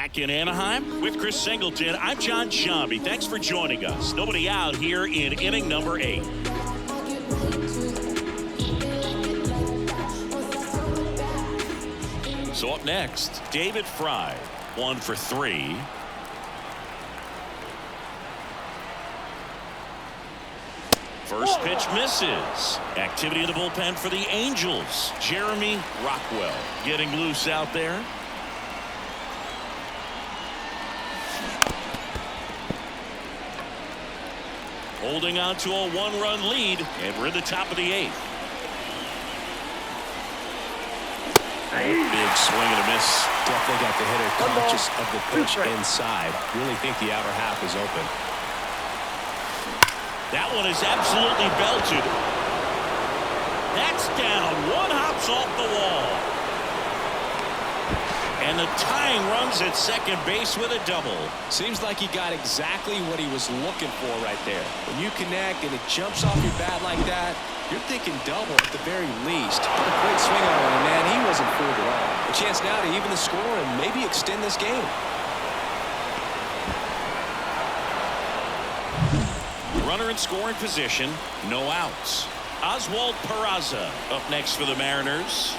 Back in Anaheim with Chris Singleton, I'm John Shambi. Thanks for joining us. Nobody out here in inning number 8. So up next, David Fry, 1 for 3. First pitch misses. Activity in the bullpen for the Angels. Jeremy Rockwell getting loose out there. Holding on to a 1-run lead, and we're in the top of the 8th. Big swing and a miss. Definitely got the hitter conscious of the pitch inside. Really think the outer half is open. That one is absolutely belted. That's down. One hops off the wall. And the tying runs at second base with a double. Seems like he got exactly what he was looking for right there. When you connect and it jumps off your bat like that, you're thinking double at the very least. A great swing on him, man. He wasn't fooled at all. A chance now to even the score and maybe extend this game. Runner in scoring position, no outs. Oswald Peraza up next for the Mariners.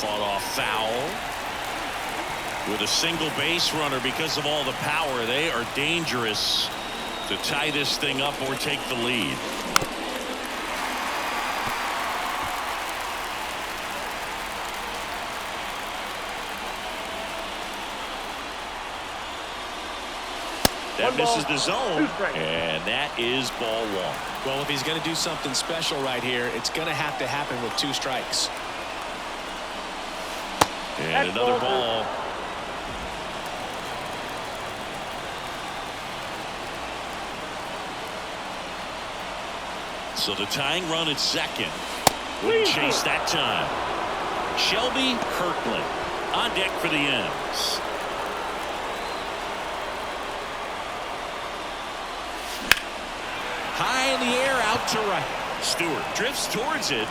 Fought off foul. With a single base runner because of all the power, they are dangerous to tie this thing up or take the lead. That misses the zone, and that is ball 1. Well, if he's going to do something special right here, it's going to have to happen with 2 strikes. And another ball. So the tying run at second. Wouldn't chase that time. Shelby Kirkland on deck for the M's. High in the air, out to right. Stewart drifts towards it.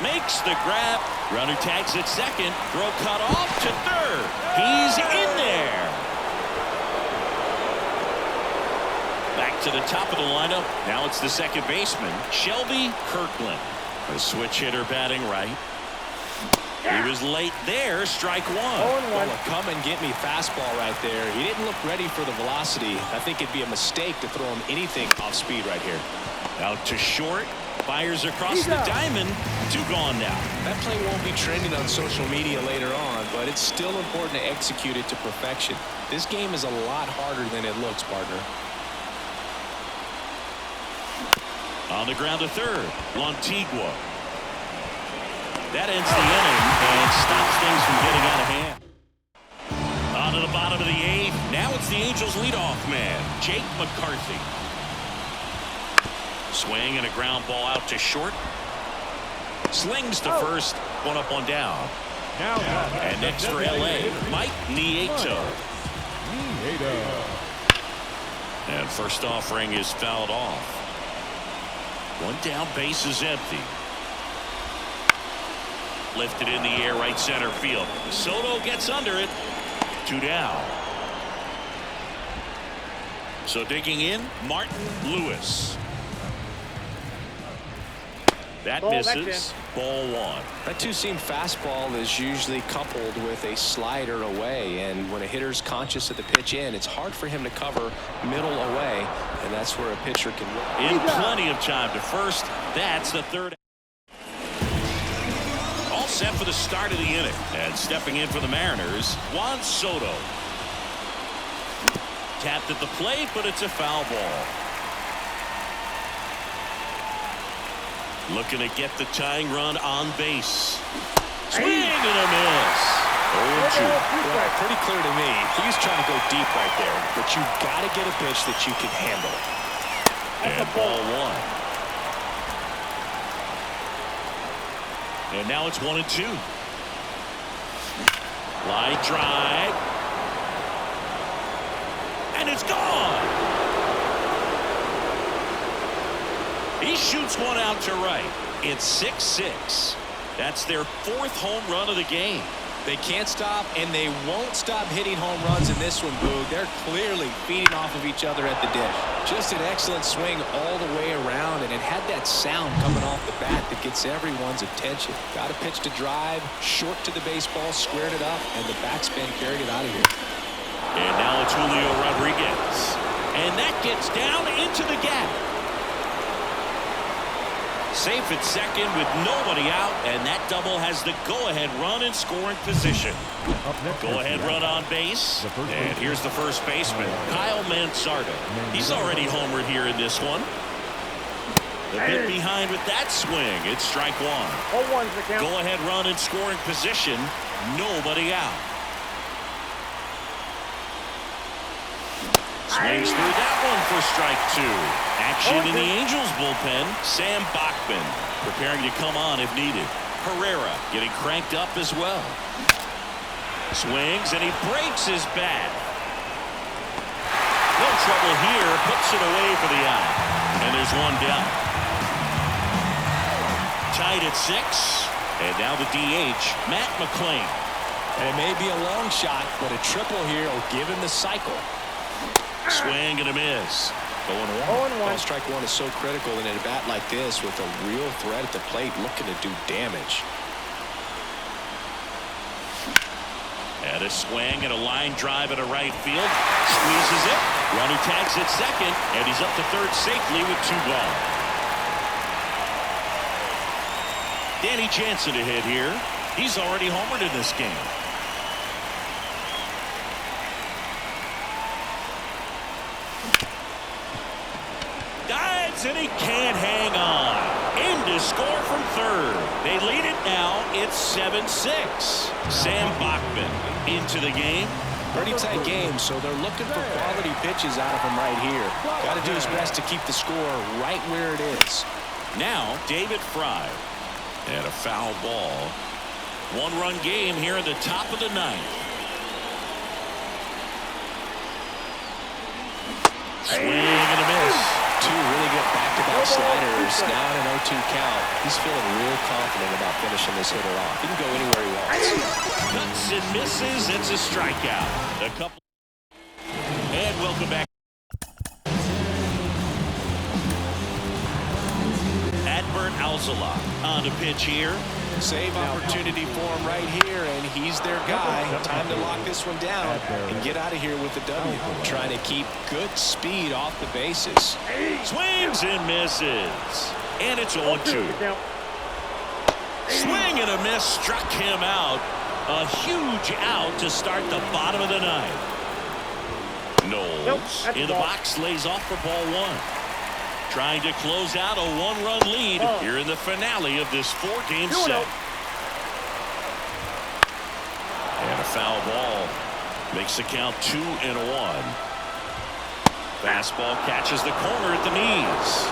Makes the grab. Runner tags at second. Throw cut off to third. He's in there. Back to the top of the lineup. Now it's the second baseman, Shelby Kirkland. A switch hitter batting right. He was late there. Strike 1. Well, a come and get me fastball right there. He didn't look ready for the velocity. I think it'd be a mistake to throw him anything off speed right here. Out to short. Fires across the diamond. 2 gone now. That play won't be trending on social media later on, but it's still important to execute it to perfection. This game is a lot harder than it looks, partner. On the ground to third, Lantigua. That ends the inning and stops things from getting out of hand. On to the bottom of the 8th. Now it's the Angels leadoff man, Jake McCarthy. Swing and a ground ball out to short. Slings to first. 1 up, 1 down. And next for LA, Mike Nieto. And first offering is fouled off. 1 down, base is empty. Lifted in the air, right center field. Soto gets under it. 2 down. So digging in, Martin Lewis. That misses. Ball 1. That 2-seam fastball is usually coupled with a slider away, and when a hitter's conscious of the pitch in, it's hard for him to cover middle away, and that's where a pitcher can win. In plenty of time to first. That's the 3rd. All set for the start of the inning. And stepping in for the Mariners, Juan Soto. Tapped at the plate, but it's a foul ball. Looking to get the tying run on base. Swing and a miss. 0-2. Well, pretty clear to me. He's trying to go deep right there, but you got to get a pitch that you can handle. And ball 1. And now it's 1-2. Line drive. And it's gone. He shoots one out to right. It's 6-6. That's their 4th home run of the game. They can't stop, and they won't stop hitting home runs in this one, Boog. They're clearly feeding off of each other at the dish. Just an excellent swing all the way around, and it had that sound coming off the bat that gets everyone's attention. Got a pitch to drive, short to the baseball, squared it up, and the backspin carried it out of here. And now it's Julio Rodriguez. And that gets down into the gap. Safe at second with nobody out, and that double has the go-ahead run in scoring position. Go-ahead run on base, and here's the first baseman, Kyle Mansardo. He's already homered here in this one. A bit behind with that swing. It's strike one. Go-ahead run in scoring position, nobody out. Swings through that one for strike two. Action in the Angels bullpen. Sam Bachman preparing to come on if needed. Herrera getting cranked up as well. Swings and he breaks his bat. No trouble here. Puts it away for the out. And there's one down. Tied at 6. And now the DH, Matt McClain. And it may be a long shot, but a triple here will give him the cycle. Swing and a miss. 0-1. Well, strike one is so critical in a bat like this with a real threat at the plate looking to do damage. And a swing and a line drive at a right field. Squeezes it. Runner tags at second, and he's up to third safely with 2 gone. Danny Jansen to hit here. He's already homered in this game. And he can't hang on. In to score from third. They lead it now. It's 7-6. Sam Bachman into the game. Pretty tight game, so they're looking for quality pitches out of him right here. Got to do his best to keep the score right where it is. Now David Fry. And a foul ball. 1-run game here in the top of the 9th. Swing and a miss. 2 really good back-to-back sliders. Now in an 0-2 count. He's feeling real confident about finishing this hitter off. He can go anywhere he wants. Cuts and misses. It's a strikeout. A couple. And welcome back. Adbert Alzala on the pitch here. Save opportunity for him right here, and he's their guy. Time to lock this one down and get out of here with the W. Trying to keep good speed off the bases. Swings and misses. And it's 0-2. Swing and a miss struck him out. A huge out to start the bottom of the 9th. Knowles in the box lays off for ball 1. Trying to close out a 1-run lead here in the finale of this 4-game set. And a foul ball makes the count 2-1. Fastball catches the corner at the knees.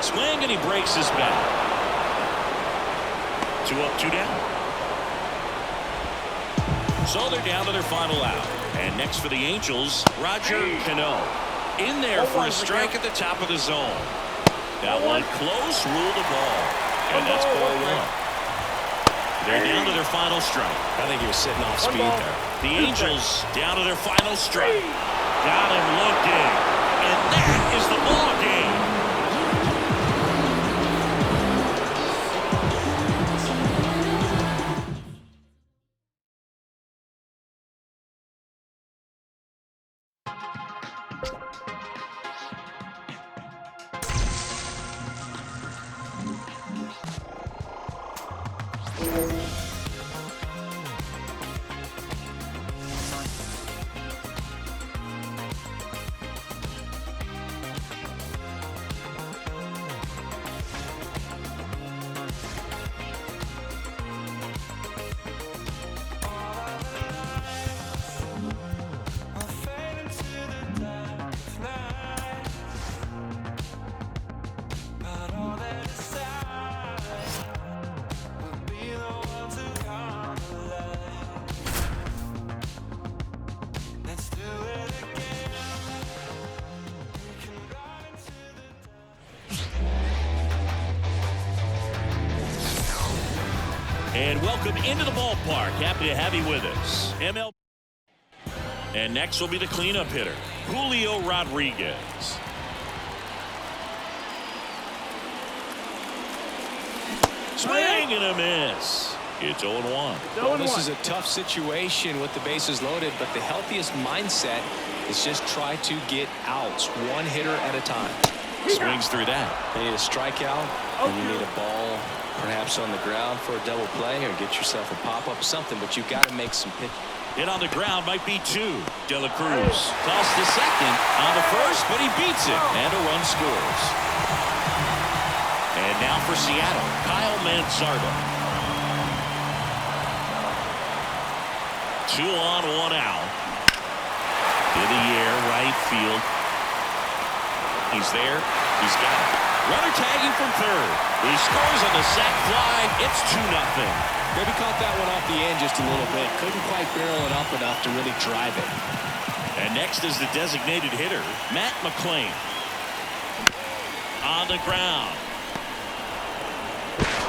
Swing and he breaks his bat. 2 up, 2 down. So they're down to their final out. And next for the Angels, Roger Cano. In there for a strike at the top of the zone. That one close, ruled the ball. And that's ball 1. They're down to their final strike. I think he was sitting off speed there. The Angels down to their final strike. Got him looking. And that is the ball game. And welcome into the ballpark. Happy to have you with us. MLB. And next will be the cleanup hitter, Julio Rodriguez. Swing and a miss. It's 0-1. Well, this is a tough situation with the bases loaded, but the healthiest mindset is just try to get outs one hitter at a time. Swings through that. You need a strikeout, and you need a ball perhaps on the ground for a double play, or get yourself a pop-up, something, but you've got to make some pitch. Hit on the ground might be 2. De La Cruz tossed to second on the first, but he beats it, and a run scores. And now for Seattle, Kyle Manzardo. 2 on, 1 out. In the air, right field. He's there. He's got it. Runner tagging from third. He scores on the sac fly. It's 2-0. Maybe caught that one off the end just a little bit. Couldn't quite barrel it up enough to really drive it. And next is the designated hitter, Matt McClain. On the ground.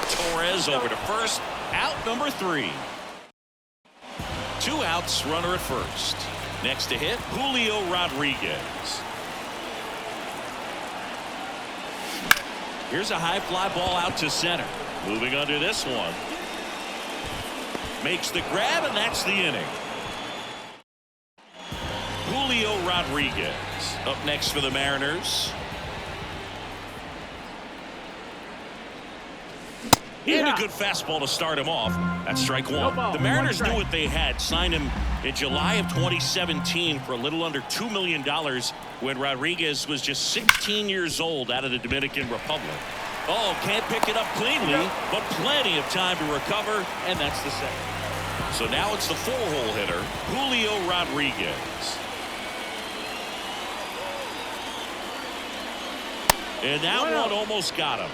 Torres over to first. Out number 3. 2 outs, runner at first. Next to hit, Julio Rodriguez. Here's a high fly ball out to center. Moving under this one. Makes the grab, and that's the inning. Julio Rodriguez up next for the Mariners. And a good fastball to start him off. That's strike 1. The Mariners knew what they had. Signed him in July of 2017 for a little under $2 million when Rodriguez was just 16 years old out of the Dominican Republic. Oh, can't pick it up cleanly, but plenty of time to recover, and that's the second. So now it's the 4-hole hitter, Julio Rodriguez. And that one almost got him.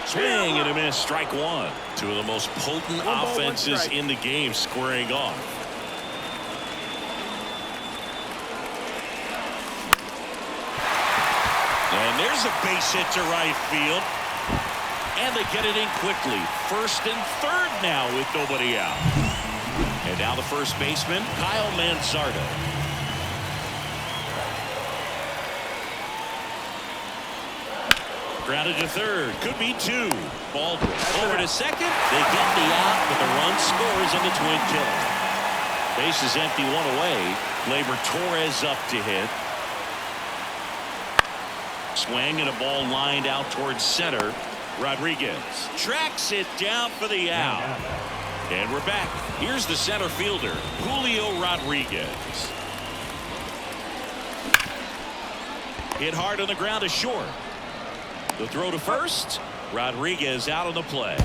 Swing and a miss, strike 1. 2 of the most potent offenses in the game squaring off. And there's a base hit to right field. And they get it in quickly. First and third now with nobody out. And now the first baseman, Kyle Manzardo. Grounded to third. Could be 2. Baldwin over to second. They get the out, but the run scores on the twin killer. Base is empty, 1 away. Gleyber Torres up to hit. Swing and a ball lined out towards center. Rodriguez tracks it down for the out. And we're back. Here's the center fielder, Julio Rodriguez. Hit hard on the ground to short. The throw to first. Rodriguez out on the play.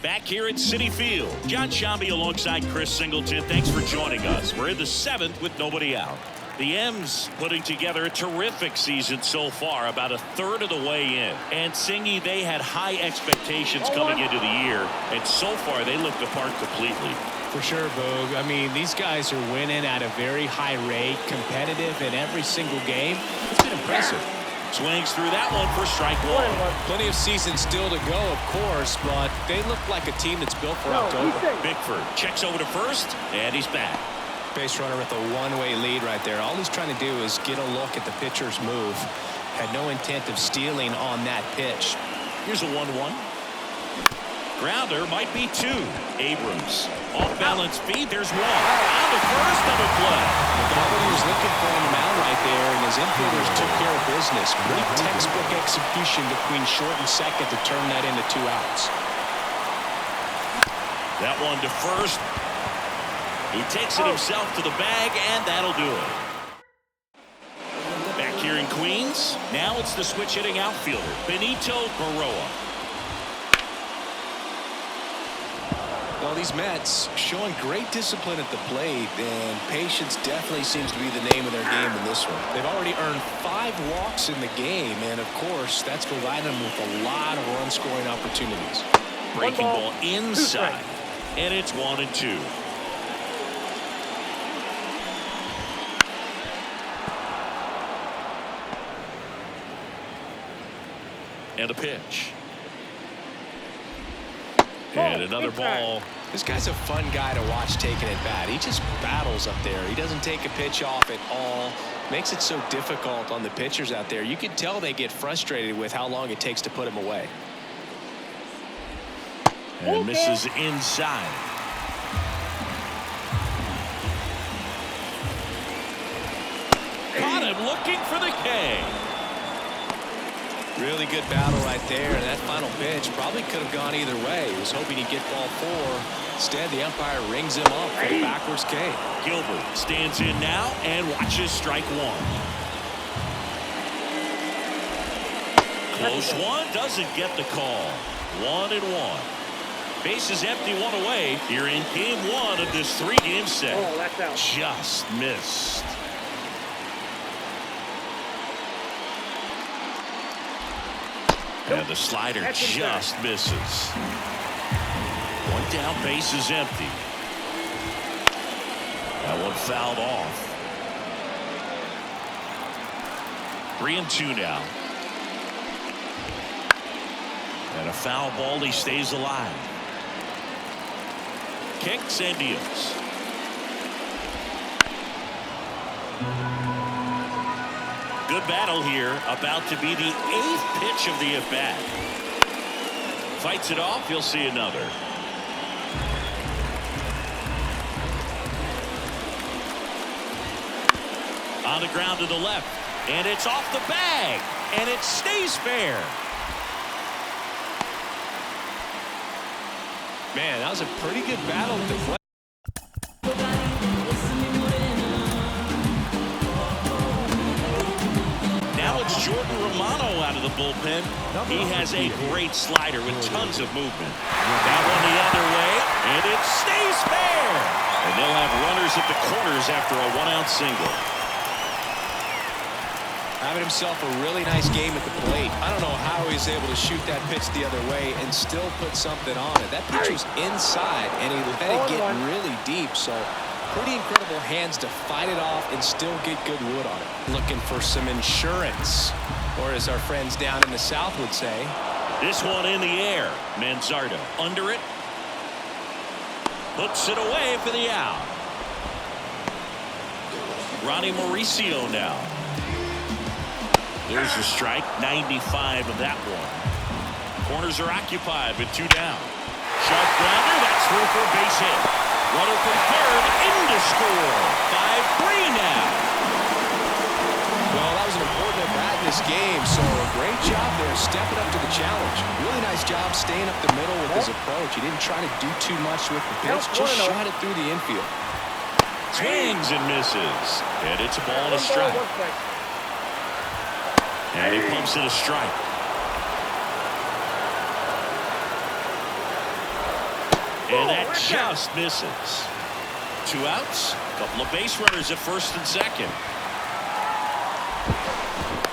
Back here at Citi Field, John Shambi alongside Chris Singleton. Thanks for joining us. We're in the 7th with nobody out. The M's putting together a terrific season so far, about a third of the way in. And Singy, they had high expectations coming into the year, and so far they look the part completely. For sure, Boog. I mean, these guys are winning at a very high rate, competitive in every single game. It's been impressive. Swings through that one for strike one. Plenty of season still to go, of course, but they look like a team that's built for October. Bickford checks over to first, and he's back. Base runner with a one-way lead right there. All he's trying to do is get a look at the pitcher's move. Had no intent of stealing on that pitch. Here's a 1-1. Grounder might be two. Abrams off balance feed. There's one. On to first, double play. Nobody was looking for him out right there, and his infielders took care of business. Great textbook execution between short and second to turn that into 2 outs. That one to first. He takes it himself to the bag, and that'll do it. Back here in Queens, now it's the switch hitting outfielder, Benito Baroa. Well, these Mets showing great discipline at the plate, and patience definitely seems to be the name of their game in this one. They've already earned 5 walks in the game, and of course, that's provided them with a lot of run-scoring opportunities. Breaking ball inside, and it's 1-2. And a pitch. And another ball. This guy's a fun guy to watch taking at bat. He just battles up there. He doesn't take a pitch off at all. Makes it so difficult on the pitchers out there. You can tell they get frustrated with how long it takes to put him away. And misses inside. Caught him looking for the K. Really good battle right there, and that final pitch probably could have gone either way. He was hoping he'd get ball 4. Instead, the umpire rings him up for the backwards K. Gilbert stands in now and watches strike 1. Close one, doesn't get the call. 1-1. Bases empty, 1 away here in game 1 of this 3-game set. Oh, that's out. Just missed. And the slider just misses. 1 down, base is empty. That one fouled off. 3-2 now. And a foul ball, he stays alive. Kicks and deals. Good battle here, about to be the 8th pitch of the at-bat. Fights it off, you'll see another. On the ground to the left, and it's off the bag, and it stays fair. Man, that was a pretty good battle at the plate. Jordan Romano out of the bullpen. He has a great slider with tons of movement. That one the other way, and it stays fair. And they'll have runners at the corners after a 1-out single. Having himself a really nice game at the plate. I don't know how he's able to shoot that pitch the other way and still put something on it. That pitch was inside, and he let it get really deep, so pretty incredible hands to fight it off and still get good wood on it. Looking for some insurance, or as our friends down in the South would say. This one in the air. Manzardo under it. Puts it away for the out. Ronnie Mauricio now. There's the strike. 95 of that one. Corners are occupied with 2 down. Sharp grounder. That's through for a base hit. Runner from third in to score. 5-3 now. Well, that was an important at-bat in this game, so a great job there stepping up to the challenge. Really nice job staying up the middle with his approach. He didn't try to do too much with the pitch, just shot it through the infield. Swings and misses. And it's a ball and a strike. And he pumps it a strike. And that just misses. 2 outs. Couple of base runners at first and second.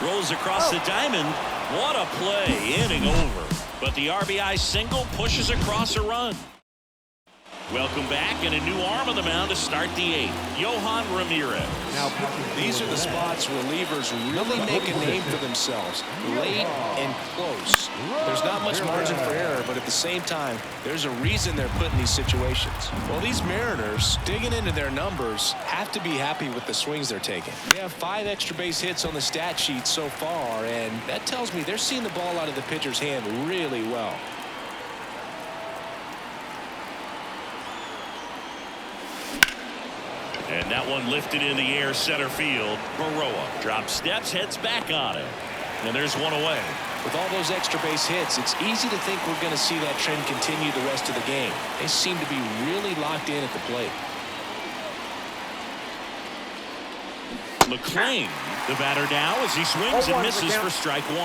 Rolls across the diamond. What a play. Inning over. But the RBI single pushes across a run. Welcome back, and a new arm on the mound to start the 8th. Johan Ramirez. Now, these are the spots relievers really make a name for themselves. Late and close. There's not much margin for error, but at the same time, there's a reason they're put in these situations. Well, these Mariners, digging into their numbers, have to be happy with the swings they're taking. They have 5 extra base hits on the stat sheet so far, and that tells me they're seeing the ball out of the pitcher's hand really well. And that one lifted in the air, center field. Baroa drops steps, heads back on it. And there's one away. With all those extra base hits, it's easy to think we're going to see that trend continue the rest of the game. They seem to be really locked in at the plate. McClain, the batter now, as he swings and misses for strike 1.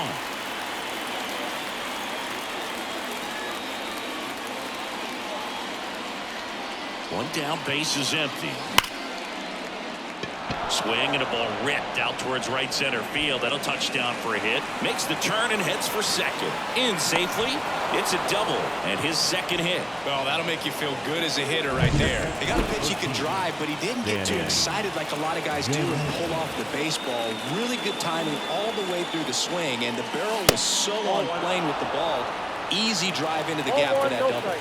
One down, base is empty. Swing and a ball ripped out towards right center field. That'll touch down for a hit. Makes the turn and heads for second. In safely. It's a double and his second hit. Well, that'll make you feel good as a hitter right there. He got a pitch he can drive, but he didn't get too excited like a lot of guys do and pull off the baseball. Really good timing all the way through the swing, and the barrel was so on plane with the ball. Easy drive into the gap for that double.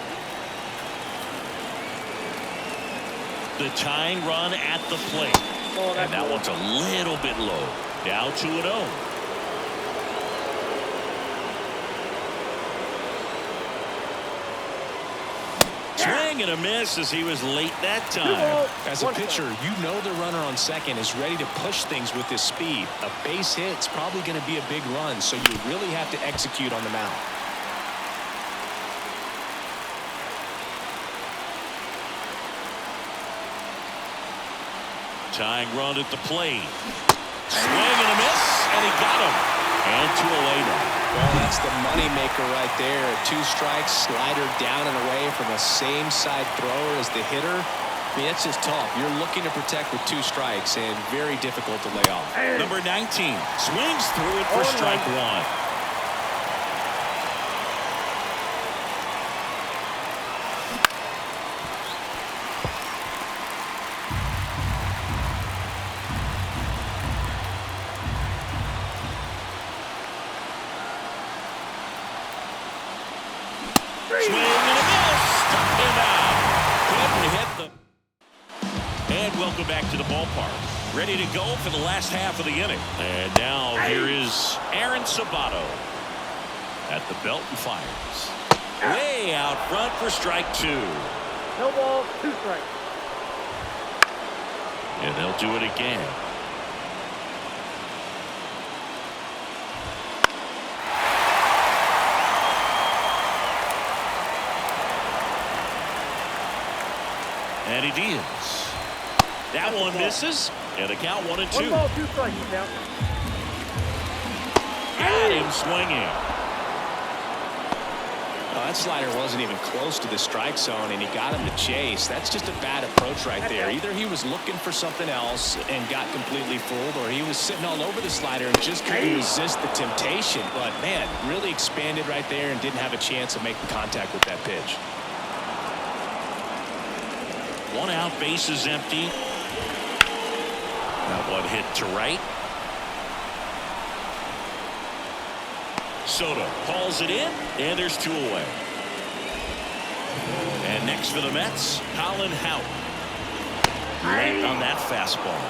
The tying run at the plate. And that one's a little bit low. Now 2-0. Swing and a miss as he was late that time. As a pitcher, you know the runner on second is ready to push things with his speed. A base hit's probably going to be a big run, so you really have to execute on the mound. Tying run at the plate. Swing and a miss, and he got him. And 2 away now. Well, that's the money maker right there. 2 strikes, slider down and away from a same side thrower as the hitter. I mean, that's just tough. You're looking to protect with 2 strikes and very difficult to lay off. Number 19 swings through it for strike 1. Swing and a miss. Struck him out. Couldn't hit them. And welcome back to the ballpark. Ready to go for the last half of the inning. And now here is Aaron Sabato at the belt and fires. Way out front for strike 2. No ball, 2 strikes. And they'll do it again. And he deals. That one misses. And the count 1-2. 1 ball, 2 strikes now. Got him swinging. Well, that slider wasn't even close to the strike zone, and he got him to chase. That's just a bad approach right there. Either he was looking for something else and got completely fooled, or he was sitting all over the slider and just couldn't resist the temptation. But, man, really expanded right there and didn't have a chance of making contact with that pitch. 1 out, base is empty. That one hit to right. Soto hauls it in, and there's 2 away. And next for the Mets, Colin Houck. Late on that fastball.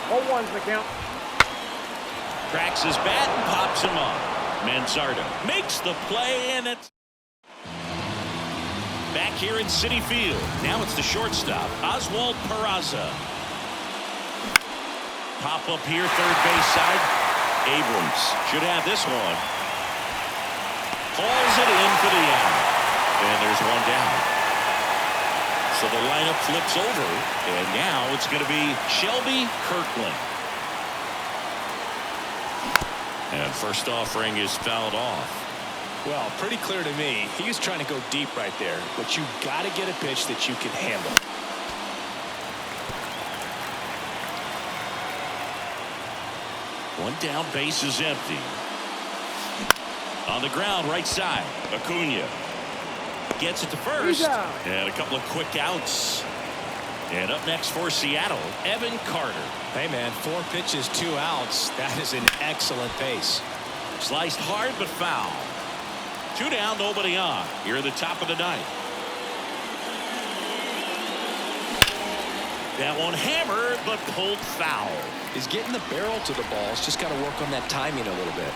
0-1's the count. Cracks his bat and pops him up. Manzardo makes the play, and it's back here in Citi Field. Now it's the shortstop, Oswald Peraza. Pop up here, third base side. Abrams should have this one. Hauls it in for the out. And there's 1 down. So the lineup flips over. And now it's going to be Shelby Kirkland. And first offering is fouled off. Well, pretty clear to me. He was trying to go deep right there, but you got to get a pitch that you can handle. One down, base is empty. On the ground, right side, Acuna. gets it to first. He's out. And a couple of quick outs. And up next for Seattle, Evan Carter. Hey, man, 4 pitches, 2 outs. That is an excellent pace. Sliced hard but foul. 2 down, nobody on. Here at the top of the ninth. That one hammered but pulled foul. He's getting the barrel to the ball. He's just got to work on that timing a little bit.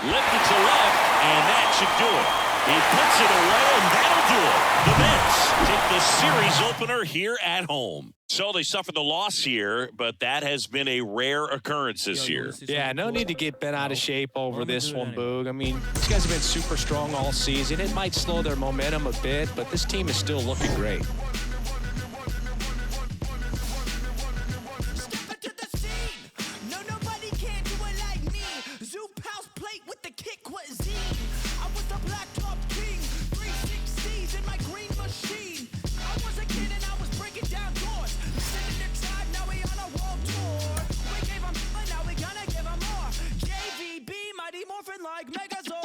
Lifted to left, and that should do it. He puts it away, and that'll do it. The Mets take the series opener here at home. So they suffered the loss here, but that has been a rare occurrence this year. Yeah, no need to get bent out of shape over this one, Boog. I mean, these guys have been super strong all season. It might slow their momentum a bit, but this team is still looking great. Like Megazord.